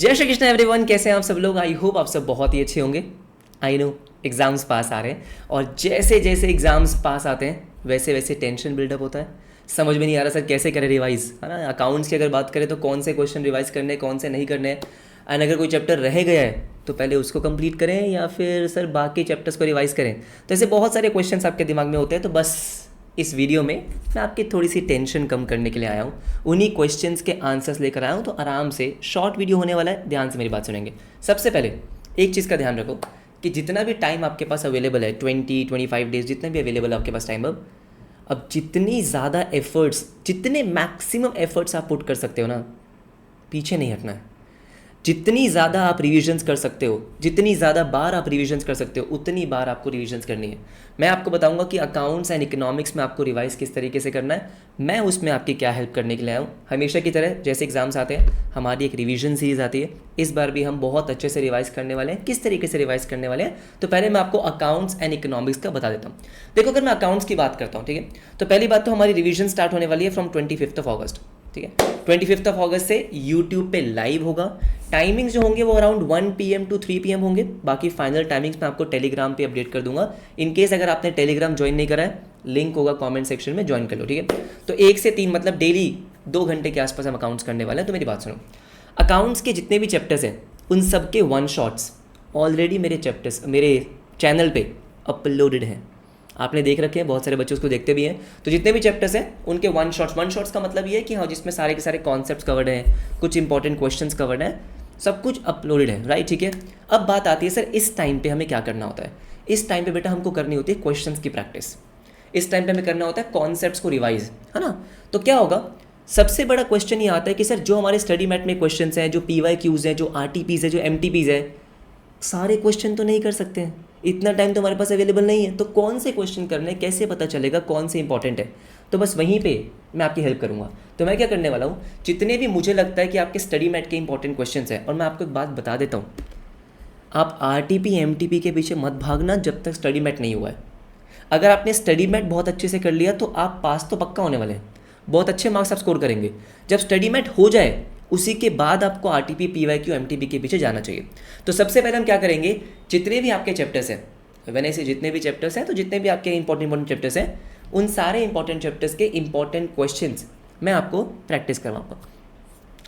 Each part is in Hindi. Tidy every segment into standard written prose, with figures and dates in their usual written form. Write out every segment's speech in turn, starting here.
जय श्री कृष्ण एवरीवन, कैसे हैं आप सब लोग। आई होप आप सब बहुत ही अच्छे होंगे। आई नो एग्ज़ाम्स पास आ रहे हैं और जैसे जैसे एग्ज़ाम्स पास आते हैं वैसे वैसे टेंशन बिल्डअप होता है। समझ में नहीं आ रहा सर कैसे करें रिवाइज़, है ना। अकाउंट्स की अगर बात करें तो कौन से क्वेश्चन रिवाइज़ करने कौन से नहीं करने, एंड अगर कोई चैप्टर रह गया है तो पहले उसको कंप्लीट करें या फिर सर बाकी चैप्टर्स को रिवाइज़ करें। तो ऐसे बहुत सारे क्वेश्चंस आपके दिमाग में होते हैं। तो बस इस वीडियो में मैं आपकी थोड़ी सी टेंशन कम करने के लिए आया हूँ। उन्हीं क्वेश्चंस के आंसर्स लेकर आया हूँ। तो आराम से शॉर्ट वीडियो होने वाला है, ध्यान से मेरी बात सुनेंगे। सबसे पहले एक चीज़ का ध्यान रखो कि जितना भी टाइम आपके पास अवेलेबल है 20-25 डेज जितना भी अवेलेबल है आपके पास टाइम, अब जितनी ज़्यादा एफर्ट्स, जितने मैक्सिमम एफर्ट्स आप पुट कर सकते हो ना, पीछे नहीं हटना है। जितनी ज़्यादा आप रिविजन्स कर सकते हो, जितनी ज़्यादा बार आप रिविजन्स कर सकते हो, उतनी बार आपको रिविजन्स करनी है। मैं आपको बताऊंगा कि अकाउंट्स एंड इकोनॉमिक्स में आपको रिवाइज किस तरीके से करना है। मैं उसमें आपकी क्या हेल्प करने के लिए आया हूँ। हमेशा की तरह जैसे एग्जाम्स आते हैं हमारी एक रिवीजन सीरीज़ आती है। इस बार भी हम बहुत अच्छे से रिवाइज करने वाले हैं। किस तरीके से रिवाइज करने वाले हैं, तो पहले मैं आपको अकाउंट्स एंड इकोनॉमिक्स का बता देता हूँ। देखो, अगर मैं अकाउंट्स की बात करता हूँ, ठीक है, तो पहली बात तो हमारी रिविजन स्टार्ट होने वाली है फ्रॉम 25 अगस्त। ठीक है, 25 अगस्त से यूट्यूब पे लाइव होगा। टाइमिंग्स जो होंगे वो अराउंड 1 PM to 3 PM होंगे। बाकी फाइनल टाइमिंग्स मैं आपको टेलीग्राम पे अपडेट कर दूंगा। इन केस अगर आपने टेलीग्राम ज्वाइन नहीं करा है, लिंक होगा कमेंट सेक्शन में, ज्वाइन कर लो। ठीक है, तो 1 से 3 मतलब डेली 2 घंटे के आसपास हम अकाउंट्स करने वाले हैं। तो मेरी बात सुनो, अकाउंट्स के जितने भी चैप्टर्स हैं उन सब के 1 शॉट्स ऑलरेडी मेरे चैप्टर्स मेरे चैनल पे अपलोडेड हैं। आपने देख रखे हैं, बहुत सारे बच्चे उसको देखते भी हैं। तो जितने भी चैप्टर्स हैं उनके 1 शॉट्स का मतलब ये है कि हाँ, जिसमें सारे के सारे कॉन्सेप्ट्स कवर्ड हैं, कुछ इंपॉर्टेंट क्वेश्चंस कवर्ड हैं, सब कुछ अपलोडेड है, राइट। ठीक है, अब बात आती है सर इस टाइम पे हमें क्या करना होता है। इस टाइम पे बेटा हमको करनी होती है क्वेश्चंस की प्रैक्टिस। इस टाइम पे हमें करना होता है कॉन्सेप्ट्स को रिवाइज, है ना। तो क्या होगा, सबसे बड़ा क्वेश्चन ये आता है कि सर जो हमारे स्टडी मैट में क्वेश्चंस हैं, जो PYQs हैं, जो RTPs है, जो MTPs है, सारे क्वेश्चन तो नहीं कर सकते हैं। इतना टाइम तो हमारे पास अवेलेबल नहीं है। तो कौन से क्वेश्चन करने, कैसे पता चलेगा कौन से इंपॉर्टेंट है। तो बस वहीं पे मैं आपकी हेल्प करूंगा। तो मैं क्या करने वाला हूँ, जितने भी मुझे लगता है कि आपके स्टडी मैट के इंपॉर्टेंट क्वेश्चंस हैं, और मैं आपको एक बात बता देता हूँ, आप RTP MTP के पीछे मत भागना जब तक स्टडी मैट नहीं हुआ है। अगर आपने स्टडी मैट बहुत अच्छे से कर लिया तो आप पास तो पक्का होने वाले हैं, बहुत अच्छे मार्क्स आप स्कोर करेंगे। जब स्टडी मैट हो जाए उसी के बाद आपको RTP PYQ MTP के पीछे जाना चाहिए। तो सबसे पहले हम क्या करेंगे, जितने भी आपके चैप्टर्स हैं, मैंने से जितने भी चैप्टर्स हैं, तो जितने भी आपके इंपॉर्टेंट चैप्टर्स हैं, उन सारे इंपॉर्टेंट चैप्टर्स के इंपॉर्टेंट क्वेश्चंस मैं आपको प्रैक्टिस करवाऊंगा।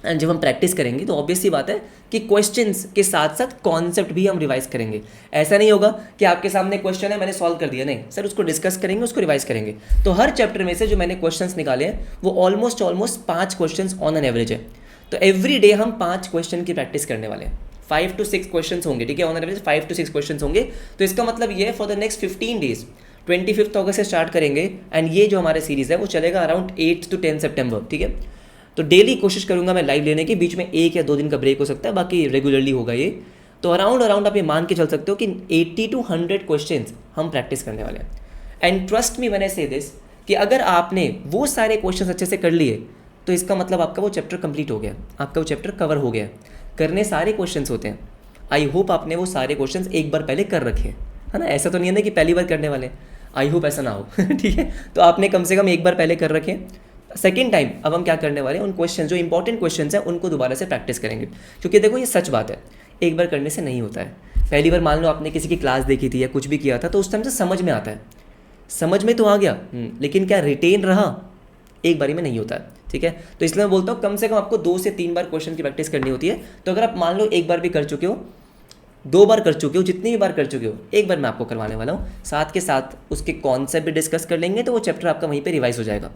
एंड जब हम प्रैक्टिस करेंगे तो ऑब्वियस सी बात है कि क्वेश्चंस के साथ साथ कॉन्सेप्ट भी हम रिवाइज करेंगे। ऐसा नहीं होगा कि आपके सामने क्वेश्चन है मैंने सॉल्व कर दिया, नहीं सर, उसको डिस्कस करेंगे, उसको रिवाइज करेंगे। तो हर चैप्टर में से जो मैंने क्वेश्चंस निकाले हैं वो almost 5 questions on an average है। तो एवरी डे हम 5 क्वेश्चन की प्रैक्टिस करने वाले हैं। 5 to 6 क्वेश्चन होंगे, ठीक है, ऑन एवरेज 5 to 6 क्वेश्चन होंगे। तो इसका मतलब ये है फॉर द नेक्स्ट 15 डेज, 25 अगस्त से स्टार्ट करेंगे एंड ये जो हमारे सीरीज़ है वो चलेगा अराउंड 8 to 10 सितंबर। ठीक है, तो डेली कोशिश करूंगा मैं लाइव लेने की, बीच में 1 या 2 दिन का ब्रेक हो सकता है, बाकी रेगुलरली होगा ये। तो अराउंड आप ये मान के चल सकते हो कि 80 to 100 क्वेश्चन हम प्रैक्टिस करने वाले हैं। And trust me when I से दिस कि अगर आपने वो सारे क्वेश्चन अच्छे से कर लिए तो इसका मतलब आपका वो चैप्टर कंप्लीट हो गया, आपका वो चैप्टर कवर हो गया। करने सारे क्वेश्चंस होते हैं। आई होप आपने वो सारे क्वेश्चंस एक बार पहले कर रखे हैं, है ना। ऐसा तो नहीं है ना कि पहली बार करने वाले, आई होप ऐसा ना हो ठीक है, तो आपने कम से कम एक बार पहले कर रखे हैं। सेकेंड टाइम अब हम क्या करने वाले हैं, उन क्वेश्चन जो इंपॉर्टेंट क्वेश्चन हैं उनको दोबारा से प्रैक्टिस करेंगे। क्योंकि देखो ये सच बात है, एक बार करने से नहीं होता है। पहली बार मान लो आपने किसी की क्लास देखी थी या कुछ भी किया था तो उस टाइम से समझ में आता है, समझ में तो आ गया, लेकिन क्या रिटेन रहा, एक बारी में नहीं होता है। ठीक है, तो इसलिए मैं बोलता हूँ कम से कम आपको 2 से 3 बार क्वेश्चन की प्रैक्टिस करनी होती है। तो अगर आप मान लो एक बार भी कर चुके हो, 2 बार कर चुके हो, जितनी भी बार कर चुके हो, एक बार मैं आपको करवाने वाला हूँ। साथ के साथ उसके कॉन्सेप्ट भी डिस्कस कर लेंगे तो वो चैप्टर आपका वहीं पे रिवाइज हो जाएगा।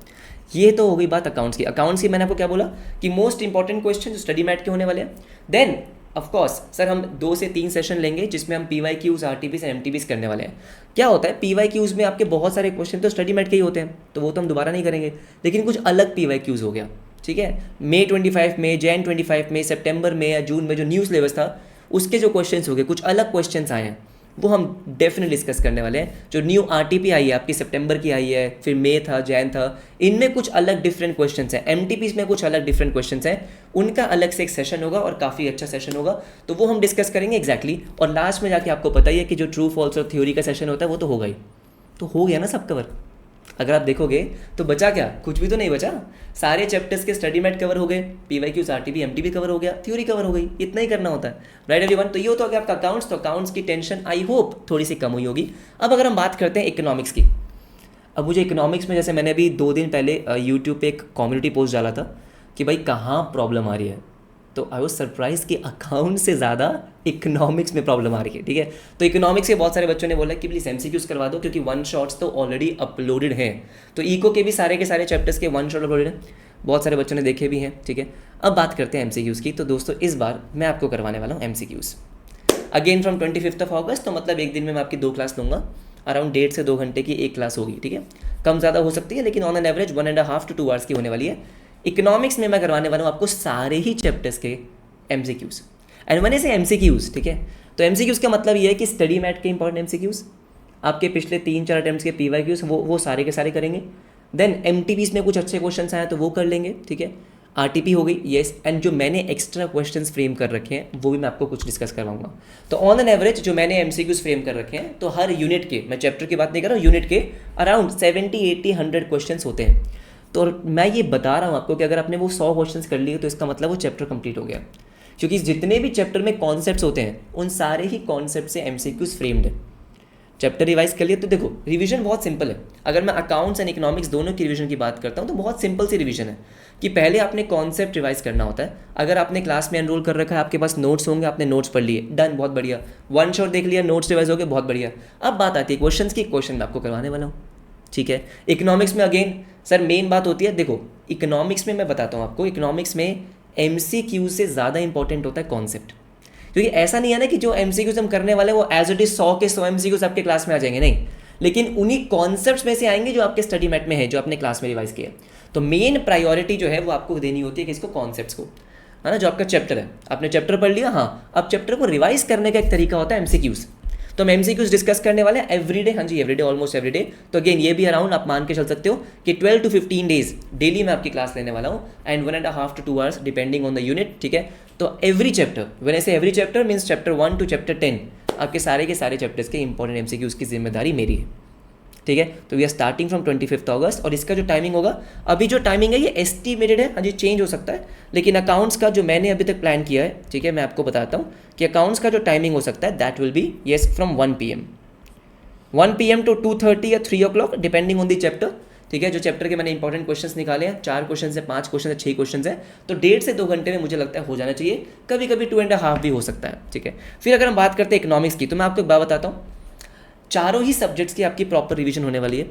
ये तो हो गई बात अकाउंट्स की। अकाउंट्स की मैंने आपको क्या बोला कि मोस्ट इंपॉर्टेंट क्वेश्चन जो स्टडी मैट के होने वाले हैं। देन ऑफकोर्स सर हम 2 से 3 सेशन लेंगे जिसमें हम PYQs, RTPs और MTPs करने वाले हैं। क्या होता है, PYQs में आपके बहुत सारे क्वेश्चन तो स्टडी मैट के ही होते हैं, तो वो तो हम दोबारा नहीं करेंगे। लेकिन कुछ अलग PYQs हो गया, ठीक है, May 25 में, Jan 25 में, सितंबर में या जून में जो न्यू सिलेबस था उसके जो क्वेश्चंस हो गए, कुछ अलग क्वेश्चंस आए हैं, वो हम डेफिनेटली डिस्कस करने वाले हैं। जो न्यू RTP आई है आपकी, सितंबर की आई है, फिर May था, Jan था, इनमें कुछ अलग डिफरेंट क्वेश्चंस हैं। MTPs में कुछ अलग डिफरेंट क्वेश्चंस हैं, उनका अलग से एक सेशन होगा और काफ़ी अच्छा सेशन होगा, तो वो हम डिस्कस करेंगे एग्जैक्टली। और लास्ट में जाके आपको पता ही है कि जो ट्रू फॉल्स और थ्योरी का सेशन होता है वो तो होगा ही, तो हो गया ना सब कवर। अगर आप देखोगे तो बचा क्या, कुछ भी तो नहीं बचा। सारे चैप्टर्स के स्टडी मैट कवर हो गए, PYQs RTP MTP कवर हो गया, थ्योरी कवर हो गई, इतना ही करना होता है, राइट एवरीवन। तो ये होता है आपका अकाउंट्स। तो अकाउंट्स की टेंशन आई होप थोड़ी सी कम हुई होगी। अब अगर हम बात करते हैं इकोनॉमिक्स की, अब मुझे इकोनॉमिक्स में जैसे मैंने अभी 2 दिन पहले यूट्यूब पे एक कम्युनिटी पोस्ट डाला था कि भाई कहाँ प्रॉब्लम आ रही है, तो आई वॉज सरप्राइज कि अकाउंट से ज़्यादा इकोनॉमिक्स में प्रॉब्लम आ रही है, ठीक है। तो इकोनॉमिक्स के बहुत सारे बच्चों ने बोला कि प्लीज़ MCQs करवा दो, क्योंकि वन शॉट्स तो ऑलरेडी अपलोडेड हैं। तो इको के भी सारे चैप्टर्स के वन शॉट अपलोडेड हैं, बहुत सारे बच्चों ने देखे भी हैं, ठीक है। अब बात करते हैं MCQs की। तो दोस्तों इस बार मैं आपको करवाने वाला हूँ MCQs अगेन फ्रॉम 25 अगस्त। तो मतलब एक दिन में मैं आपकी 2 क्लास लूँगा, अराउंड 1.5 से 2 घंटे की एक क्लास होगी, ठीक है। कम ज़्यादा हो सकती है, लेकिन on an average 1.5 to 2 hours की होने वाली है। इकोनॉमिक्स में मैं करवाने वाला हूँ आपको सारे ही चैप्टर्स के MCQs। एंड मैंने से MCQs, ठीक है। तो MCQs का मतलब ये है कि स्टडी मैट के इंपॉर्टेंट MCQs, आपके पिछले 3-4 अटेम्प्ट्स के PYQs वो सारे के सारे करेंगे। देन MTPs में कुछ अच्छे क्वेश्चन आए तो वो कर लेंगे, ठीक है। RTP हो गई, येस। एंड जो मैंने एक्स्ट्रा क्वेश्चंस फ्रेम कर रखे हैं वो भी मैं आपको कुछ डिस्कस करवाऊंगा। तो ऑन एन एवरेज जो मैंने MCQs फ्रेम कर रखे हैं, तो हर यूनिट के, मैं चैप्टर की बात नहीं कर रहा हूँ, यूनिट के अराउंड 70-80-100 क्वेश्चन होते हैं। तो मैं ये बता रहा हूँ आपको कि अगर आपने वो 100 क्वेश्चन कर लिए तो इसका मतलब वो चैप्टर कंप्लीट हो गया, क्योंकि जितने भी चैप्टर में कॉन्सेप्ट्स होते हैं उन सारे ही कॉन्सेप्ट से MCQs फ्रेम्ड है। चैप्टर रिवाइज कर लिया तो देखो रिवीजन बहुत सिंपल है। अगर मैं अकाउंट्स एंड इकोनॉमिक्स दोनों की रिवीजन की बात करता हूँ तो बहुत सिंपल सी रिवीजन है कि पहले आपने कॉन्सेप्ट रिवाइज करना होता है। अगर आपने क्लास में एनरोल कर रखा है, आपके पास नोट्स होंगे, आपने नोट्स पढ़ लिए, डन, बहुत बढ़िया। वन शॉट देख लिया, नोट्स रिवाइज हो गए, बहुत बढ़िया। अब बात आती है क्वेश्चन की। क्वेश्चन मैं आपको करवाने वाला हूँ, ठीक है। इकोनॉमिक्स में अगेन सर मेन बात होती है, देखो इकोनॉमिक्स में मैं बताता हूँ आपको, इकोनॉमिक्स में MCQ से ज़्यादा इंपॉर्टेंट होता है कॉन्सेप्ट। क्योंकि ऐसा नहीं है ना कि जो MCQs हम करने वाले वो एज इट इज 100 के 100 MCQs आपके क्लास में आ जाएंगे, नहीं, लेकिन उन्हीं कॉन्सेप्ट्स में से आएंगे जो आपके स्टडी मैट में है, जो आपने क्लास में रिवाइज किया। तो मेन प्रायोरिटी जो है वो आपको देनी होती है किसको, कॉन्सेप्ट्स को, है ना। जो आपका चैप्टर है, आपने चैप्टर पढ़ लिया, हाँ, अब चैप्टर को रिवाइज करने का एक तरीका होता है MCQs। तो हम MCQs डिस्कस करने वाले हैं एवरीडे, हाँ जी एवरीडे, ऑलमोस्ट एवरीडे। तो अगेन ये भी अराउंड आप मान के चल सकते हो कि 12 to 15 डेज डेली मैं आपकी क्लास लेने वाला हूँ, and 1.5 to 2 hours depending on the unit, ठीक है। तो एवरी चैप्टर, व्हेन आई से every chapter means chapter 1 to chapter 10, आपके सारे के सारे चैप्टर्स के इंपॉर्टेंट MCQs की जिम्मेदारी मेरी है, ठीक है। तो वी आर स्टार्टिंग फ्रॉम 25 अगस्त, और इसका जो टाइमिंग होगा, अभी जो टाइमिंग है ये एस्टिमेटेड है, हाँ जी चेंज हो सकता है, लेकिन अकाउंट्स का जो मैंने अभी तक प्लान किया है, ठीक है, मैं आपको बताता हूँ कि अकाउंट्स का जो टाइमिंग हो सकता है that will be yes from 1 PM to 2:30 या 3 o'clock depending on the chapter, ठीक है। जो चैप्टर के मैंने इंपॉर्टेंट क्वेश्चंस निकाले हैं, 4 क्वेश्चन है, 5 क्वेश्चन है, 6 क्वेश्चन है, तो 1.5 से 2 घंटे में मुझे लगता है हो जाना चाहिए, कभी कभी 2.5 भी हो सकता है, ठीक है। फिर अगर हम बात करते हैं इकोनॉमिक्स की, तो मैं आपको एक बात बताता हूँ, चारों ही सब्जेक्ट्स की आपकी प्रॉपर रिविजन होने वाली है,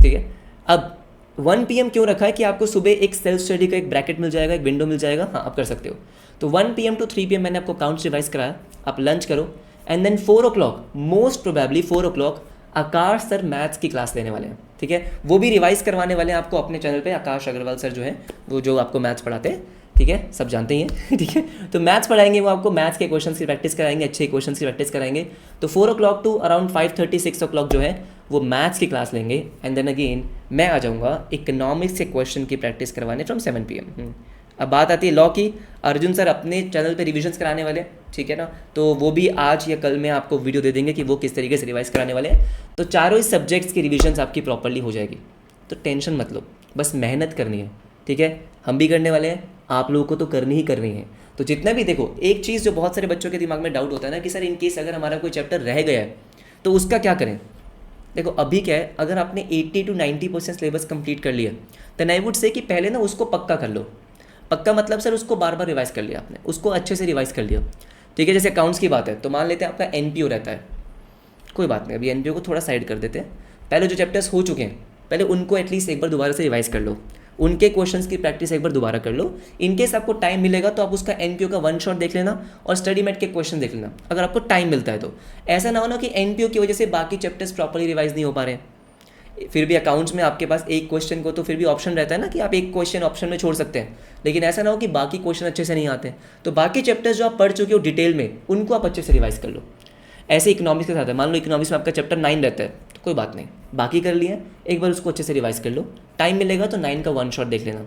ठीक है। अब 1 PM क्यों रखा है कि आपको सुबह एक सेल्फ स्टडी का एक ब्रैकेट मिल जाएगा, एक विंडो मिल जाएगा, हाँ आप कर सकते हो। तो 1 PM to 3 PM मैंने आपको अकाउंट्स रिवाइज कराया, आप लंच करो, and then 4 o'clock, most probably 4 o'clock Akash sir maths की क्लास लेने वाले हैं, ठीक है। वो भी रिवाइज करवाने वाले हैं आपको अपने चैनल पे। आकाश अग्रवाल सर जो है वो जो आपको मैथ्स पढ़ाते हैं, ठीक है, सब जानते ही हैं, ठीक है। तो मैथ्स पढ़ाएंगे, वो आपको मैथ्स के क्वेश्चंस की प्रैक्टिस कराएंगे, अच्छे क्वेश्चंस की प्रैक्टिस कराएंगे। तो 4 o'clock टू अराउंड 5:30-6 o'clock जो है वो मैथ्स की क्लास लेंगे, एंड देन अगेन मैं आ जाऊँगा इकोनॉमिक्स के क्वेश्चन की प्रैक्टिस करवाने फ्रॉम 7 PM। अब बात आती है लॉ की, अर्जुन सर अपने चैनल पे रिविजन्स कराने वाले, ठीक है ना, तो वो भी आज या कल में आपको वीडियो दे देंगे कि वो किस तरीके से रिवाइज कराने वाले हैं। तो चारों ही सब्जेक्ट्स की रिविजन्स आपकी प्रॉपरली हो जाएगी, तो टेंशन मत लो, बस मेहनत करनी है, ठीक है। हम भी करने वाले हैं, आप लोगों को तो करनी ही करनी है। तो जितना भी देखो, एक चीज़ जो बहुत सारे बच्चों के दिमाग में डाउट होता है ना कि सर इन केस अगर हमारा कोई चैप्टर रह गया है तो उसका क्या करें। देखो अभी क्या है, अगर आपने 80 to 90% सिलेबस कंप्लीट कर लिया, देन आई वुड से कि पहले ना उसको पक्का कर लो। पक्का मतलब सर उसको बार बार रिवाइज कर लिया आपने, उसको अच्छे से रिवाइज कर लिया, ठीक है। जैसे अकाउंट्स की बात है, तो मान लेते हैं आपका NPO रहता है, कोई बात नहीं, अभी NPO को थोड़ा साइड कर देते हैं, पहले जो चैप्टर्स हो चुके हैं पहले उनको एटलीस्ट एक बार दोबारा से रिवाइज कर लो, उनके क्वेश्चंस की प्रैक्टिस एक बार दोबारा कर लो। इनकेस आपको टाइम मिलेगा तो आप उसका NPO का 1 शॉट देख लेना और स्टडी मैट के क्वेश्चन देख लेना, अगर आपको टाइम मिलता है तो। ऐसा ना हो ना कि NPO की वजह से बाकी चैप्टर्स प्रॉपरली रिवाइज नहीं हो पा रहे हैं। फिर भी अकाउंट्स में आपके पास एक क्वेश्चन को तो फिर भी ऑप्शन रहता है ना कि आप एक क्वेश्चन ऑप्शन में छोड़ सकते हैं, लेकिन ऐसा ना हो कि बाकी क्वेश्चन अच्छे से नहीं आते। तो बाकी चैप्टर्स जो आप पढ़ चुके हो डिटेल में, उनको आप अच्छे से रिवाइज कर लो। ऐसे इकोनॉमिक्स के साथ है, मान लो इकोनॉमिक्स में आपका चैप्टर 9 रहता है, तो कोई बात नहीं, बाकी कर लिए, एक बार उसको अच्छे से रिवाइज कर लो, टाइम मिलेगा तो 9 का 1 शॉट देख लेना।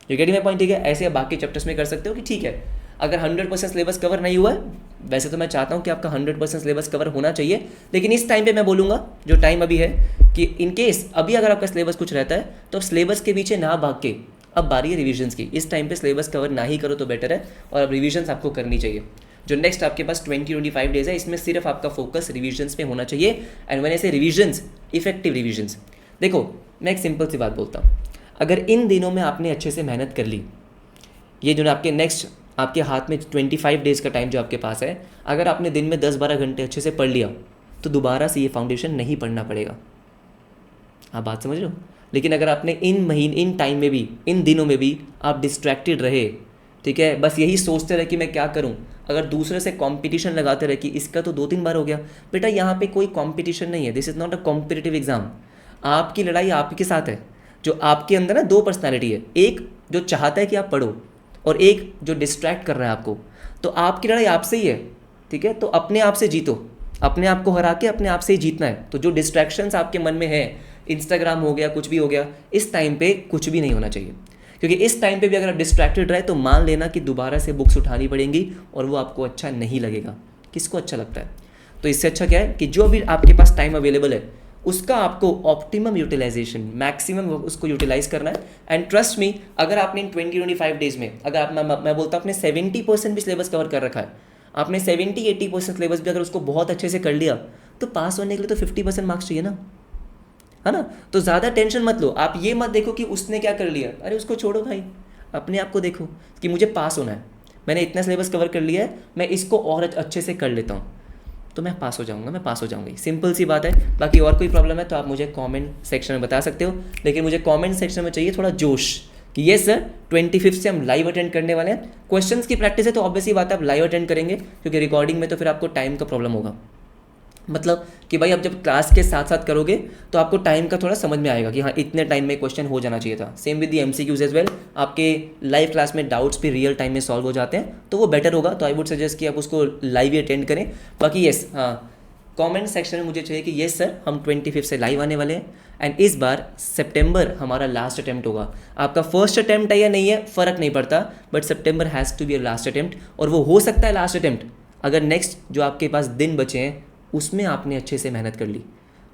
यू गेटिंग माय पॉइंट, ठीक है। ऐसे आप बाकी चैप्टर्स में कर सकते हो कि ठीक है अगर 100% सिलेबस कवर नहीं हुआ है, वैसे तो मैं चाहता हूँ कि आपका 100% सिलेबस कवर होना चाहिए, लेकिन इस टाइम पे मैं बोलूँगा जो टाइम अभी है कि इन केस अभी अगर आपका सिलेबस कुछ रहता है तो अब सिलेबस के पीछे ना भाग के अब बारी है रिविजन्स की। इस टाइम पे सिलेबस कवर ना ही करो तो बेटर है, और अब रिविजन्स आपको करनी चाहिए। जो नेक्स्ट आपके पास 20-25 डेज है, इसमें सिर्फ आपका फोकस रिविजन्स पे होना चाहिए। एंड व्हेन आई से रिविजन्स, इफेक्टिव रिविजन्स, देखो मैं एक सिंपल सी बात बोलता हूँ, अगर इन दिनों में आपने अच्छे से मेहनत कर ली, ये जो आपके नेक्स्ट आपके हाथ में 25 डेज़ का टाइम जो आपके पास है, अगर आपने दिन में 10-12 घंटे अच्छे से पढ़ लिया तो दोबारा से ये फाउंडेशन नहीं पढ़ना पड़ेगा। आप बात समझ रहे हो? लेकिन अगर आपने इन टाइम में भी, इन दिनों में भी आप डिस्ट्रैक्टेड रहे, ठीक है, बस यही सोचते रहे कि मैं क्या करूं, अगर दूसरे से कंपटीशन लगाते रहे कि इसका तो 2-3 बार हो गया, बेटा यहाँ पे कोई कंपटीशन नहीं है, this is not a competitive exam. आपकी लड़ाई आपके साथ है। जो आपके अंदर ना 2 पर्सनैलिटी है, एक जो चाहता है कि आप पढ़ो और एक जो डिस्ट्रैक्ट कर रहा है आपको। तो आपकी लड़ाई आपसे ही है, ठीक है, तो अपने आप से जीतो, अपने आप को हरा के अपने आप से ही जीतना है। तो जो डिस्ट्रैक्शंस आपके मन में है, इंस्टाग्राम हो गया, कुछ भी हो गया, इस टाइम पे कुछ भी नहीं होना चाहिए, क्योंकि इस टाइम पे भी अगर आप डिस्ट्रैक्टेड रहे तो मान लेना कि दोबारा से बुक्स उठानी पड़ेंगी और वो आपको अच्छा नहीं लगेगा। किसको अच्छा लगता है? तो इससे अच्छा क्या है कि जो भी आपके पास टाइम अवेलेबल है उसका आपको ऑप्टिमम यूटिलाइजेशन, मैक्सिमम उसको यूटिलाइज करना है। एंड ट्रस्ट मी, अगर आपने इन 20-25 डेज में, अगर आप मैं बोलता हूँ आपने 70% भी सिलेबस कवर कर रखा है, आपने 70-80% सिलेबस भी अगर उसको बहुत अच्छे से कर लिया, तो पास होने के लिए तो 50% मार्क्स चाहिए ना, है ना? तो ज़्यादा टेंशन मत लो। आप ये मत देखो कि उसने क्या कर लिया, अरे उसको छोड़ो भाई, अपने आप को देखो कि मुझे पास होना है, मैंने इतना सिलेबस कवर कर लिया है, मैं इसको और अच्छे से कर लेता हूँ तो मैं पास हो जाऊँगा, मैं पास हो जाऊँगी। सिंपल सी बात है। बाकी और कोई प्रॉब्लम है तो आप मुझे कमेंट सेक्शन में बता सकते हो, लेकिन मुझे कमेंट सेक्शन में चाहिए थोड़ा जोश कि ये सर 25 से हम लाइव अटेंड करने वाले हैं। क्वेश्चंस की प्रैक्टिस है तो ऑब्वियसली बात है आप लाइव अटेंड करेंगे, क्योंकि रिकॉर्डिंग में तो फिर आपको टाइम का प्रॉब्लम होगा। मतलब कि भाई आप जब क्लास के साथ साथ करोगे तो आपको टाइम का थोड़ा समझ में आएगा कि हाँ इतने टाइम में क्वेश्चन हो जाना चाहिए था। Same with the MCQs as well, आपके लाइव क्लास में डाउट्स भी रियल टाइम में सॉल्व हो जाते हैं तो वो बेटर होगा। तो आई वुड सजेस्ट कि आप उसको लाइव ही अटेंड करें। बाकी येस, हाँ, कमेंट सेक्शन में मुझे चाहिए कि येस सर हम 25 से लाइव आने वाले हैं एंड इस बार सितंबर हमारा लास्ट अटेम्प्ट होगा। आपका फर्स्ट अटेम्प्ट है या नहीं है फ़र्क नहीं पड़ता, but September has to be a last attempt. और वो हो सकता है लास्ट अटेम्प्ट अगर नेक्स्ट जो आपके पास दिन बचे हैं उसमें आपने अच्छे से मेहनत कर ली,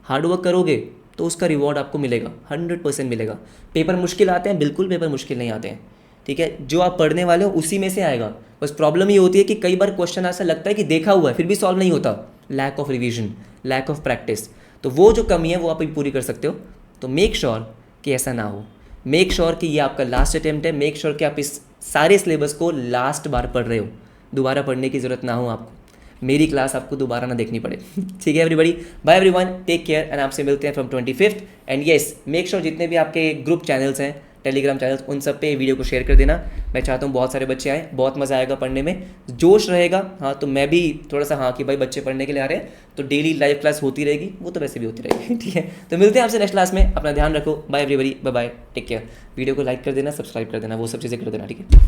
हार्डवर्क करोगे तो उसका रिवॉर्ड आपको मिलेगा, 100% मिलेगा। पेपर मुश्किल आते हैं, बिल्कुल पेपर मुश्किल नहीं आते हैं, ठीक है, जो आप पढ़ने वाले हो उसी में से आएगा। बस प्रॉब्लम ये होती है कि कई बार क्वेश्चन ऐसा लगता है कि देखा हुआ है फिर भी सॉल्व नहीं होता, lack of revision, lack of practice. तो वो जो कमी है वो आप पूरी कर सकते हो। तो मेक श्योर कि ऐसा ना हो, मेक श्योर कि ये आपका लास्ट अटेम्प्ट है, मेक श्योर कि आप इस सारे सिलेबस को लास्ट बार पढ़ रहे हो, दोबारा पढ़ने की ज़रूरत ना हो आपको, मेरी क्लास आपको दोबारा ना देखनी पड़े। ठीक है everybody, bye everyone, take care and आपसे मिलते हैं from 25th। And yes, make sure जितने भी आपके ग्रुप चैनल्स हैं, टेलीग्राम चैनल्स, उन सब पे वीडियो को शेयर कर देना। मैं चाहता हूँ बहुत सारे बच्चे आए, बहुत मज़ा आएगा पढ़ने में, जोश रहेगा। हाँ तो मैं भी थोड़ा सा हाँ कि भाई बच्चे पढ़ने के लिए आ रहे हैं तो डेली लाइव क्लास होती रहेगी, वो तो वैसे भी होती रहेगी। ठीक है, तो मिलते हैं आपसे नेक्स्ट क्लास में, अपना ध्यान रखो, bye everybody, bye bye, take care. Video को लाइक कर देना, सब्सक्राइब कर देना, वो सब चीज़ें कर देना, ठीक है।